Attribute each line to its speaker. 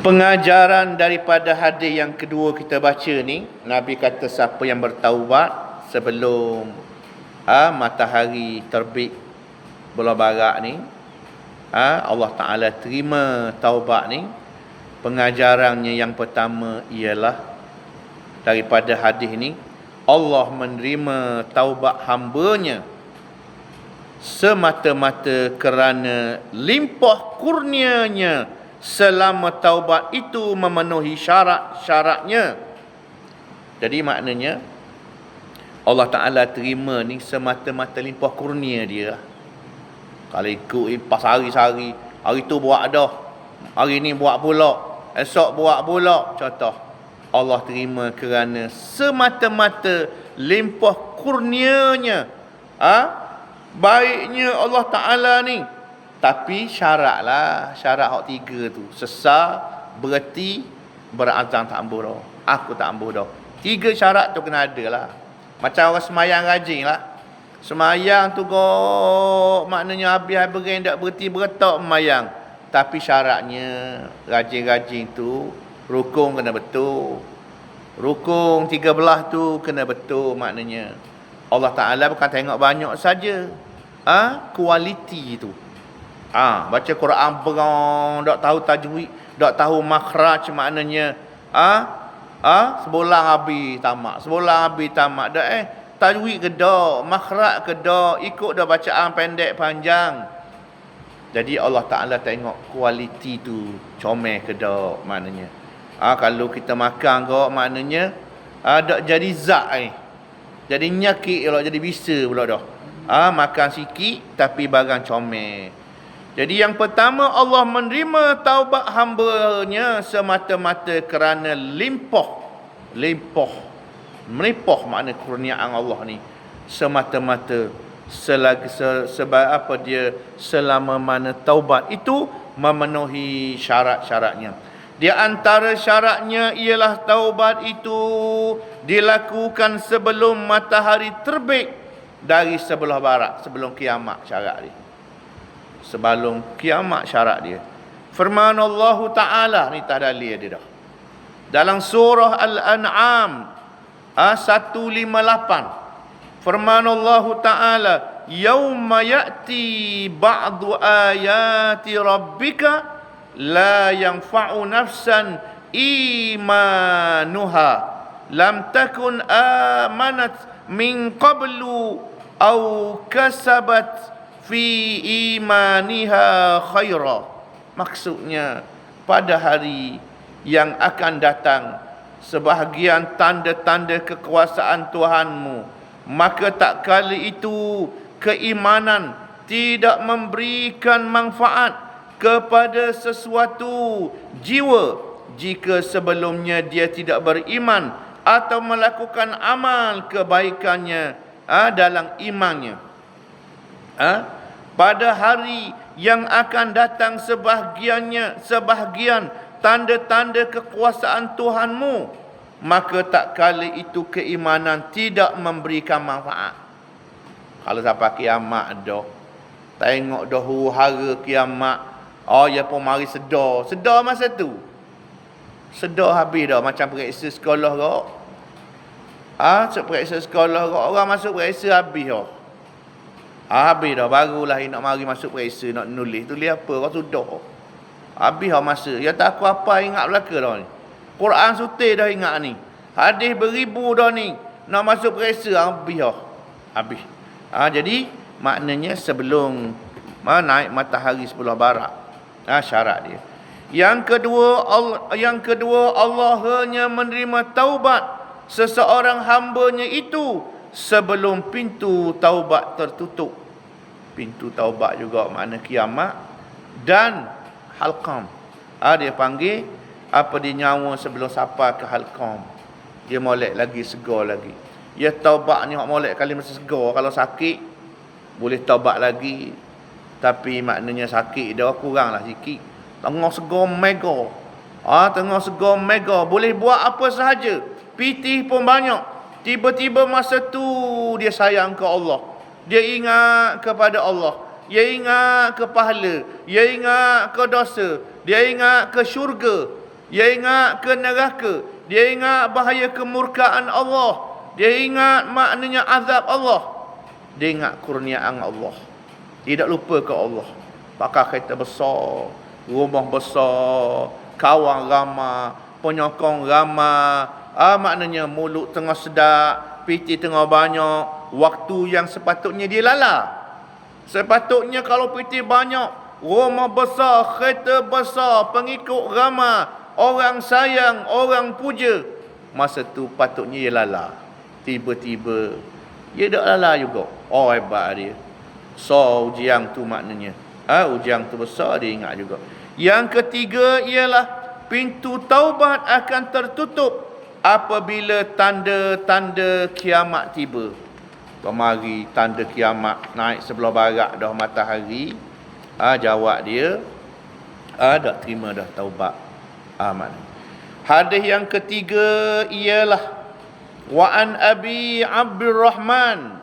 Speaker 1: Pengajaran daripada hadis yang kedua kita baca ni, Nabi kata siapa yang bertaubat sebelum matahari terbit belah barat ni, Allah Ta'ala terima taubat ni. Pengajarannya yang pertama ialah daripada hadis ni, Allah menerima taubat hamba-Nya semata-mata kerana limpah kurnia-Nya selama taubat itu memenuhi syarat-syaratnya. Jadi maknanya Allah Ta'ala terima ni semata-mata limpah kurnia Dia. Kalau ikut pas hari-hari, hari tu buat dah, hari ni buat pula, esok buat pula, contoh, Allah terima kerana semata-mata limpah kurnia-Nya, baiknya Allah Ta'ala ni. Tapi syarat hak tiga tu. Sesar, berhenti, berazam tak ambuh dah. Aku tak ambuh dah. Tiga syarat tu kena ada lah. Macam orang semayang rajin lah. Semayang tu maknanya habis bering tak berhenti beretak semayang. Tapi syaratnya rajin-rajin tu rukun kena betul. Rukun 13 tu kena betul maknanya. Allah Ta'ala bukan tengok banyak saja. Kualiti tu. Baca Quran berang, tak tahu tajwid, tak tahu makhraj maknanya. Sebulan habis tamat. Dah tajwid ke dak, makhraj ke dak, ikut dah bacaan pendek panjang. Jadi Allah Ta'ala tengok kualiti tu comel ke dak maknanya. Kalau kita makan kok maknanya dak jadi zat jadi nyakit pula, jadi bisa pula dah. Makan sikit tapi barang comel. Jadi yang pertama, Allah menerima taubat hamba-Nya semata-mata kerana melimpah makna kurniaan Allah ni. Semata-mata selama mana taubat itu memenuhi syarat-syaratnya. Di antara syaratnya ialah taubat itu dilakukan sebelum matahari terbit dari sebelah barat, sebelum kiamat syarat dia. Sebelum kiamat syarat dia. Firman Allah Ta'ala ni tak dalil dia dah. Dalam surah Al-An'am 158. Firman Allah Ta'ala, "Yauma ya'ti ba'du ayati rabbika la yanfa'u nafsan imanuha lam takun amanat min qablu aw kasabat fi imaniha khaira." Maksudnya pada hari yang akan datang sebahagian tanda-tanda kekuasaan Tuhanmu, maka tak kali itu keimanan tidak memberikan manfaat kepada sesuatu jiwa jika sebelumnya dia tidak beriman atau melakukan amal kebaikannya dalam imannya. Pada hari yang akan datang sebahagian tanda-tanda kekuasaan Tuhanmu, maka tak kali itu keimanan tidak memberikan manfaat. Kalau sampai kiamat dah, tengok dah huru-hara kiamat, ya pun mari sedar masa tu. Sedar habis dah, macam periksa sekolah kau. Periksa sekolah kau, orang masuk periksa habis dah. Habis dah, barulah nak mari masuk periksa, nak tulis apa, kau sudah. Habis dah masa. Ya tak aku apa ingat belaka dah ni. Quran sutir dah ingat ni. Hadis beribu dah ni. Nak masuk periksa, habis dah. Habis. Jadi, maknanya sebelum naik matahari sebelah barat. Syarat dia. Yang kedua, Allah hanya menerima taubat seseorang hamba-Nya itu sebelum pintu taubat tertutup. Pintu taubat juga makna kiamat dan halqam. Dia panggil dia nyawa sebelum sampai ke halqam. Dia molek lagi, segar lagi. Ya taubat ni hak molek kali masa segar. Kalau sakit boleh taubat lagi. Tapi maknanya sakit dah kuranglah sikit. Tengah segar mega. Tengah segar mega, boleh buat apa sahaja. Pitih pun banyak. Tiba-tiba masa tu dia sayang ke Allah. Dia ingat kepada Allah. Dia ingat ke pahala. Dia ingat ke dosa. Dia ingat ke syurga. dia ingat ke neraka, dia ingat bahaya kemurkaan Allah, dia ingat maknanya azab Allah, dia ingat kurniaan Allah. Dia tak lupa ke Allah. Pakai kereta besar, rumah besar, kawan ramai, penyokong ramai, maknanya mulut tengah sedap, piti tengah banyak, waktu yang sepatutnya dia lala. Sepatutnya kalau piti banyak, rumah besar, kereta besar, pengikut ramai, orang sayang, orang puja, masa tu patutnya dia lala. Tiba-tiba dia tak lala juga. Oh, hebat dia. So ujian tu maknanya, ujian tu besar, dia ingat juga. Yang ketiga ialah pintu taubat akan tertutup apabila tanda-tanda kiamat tiba. Kemari tanda kiamat naik sebelah barat dah matahari. Jawab dia, tak terima dah taubat. Maknanya. Hadis yang ketiga ialah wa an Abi Abdurrahman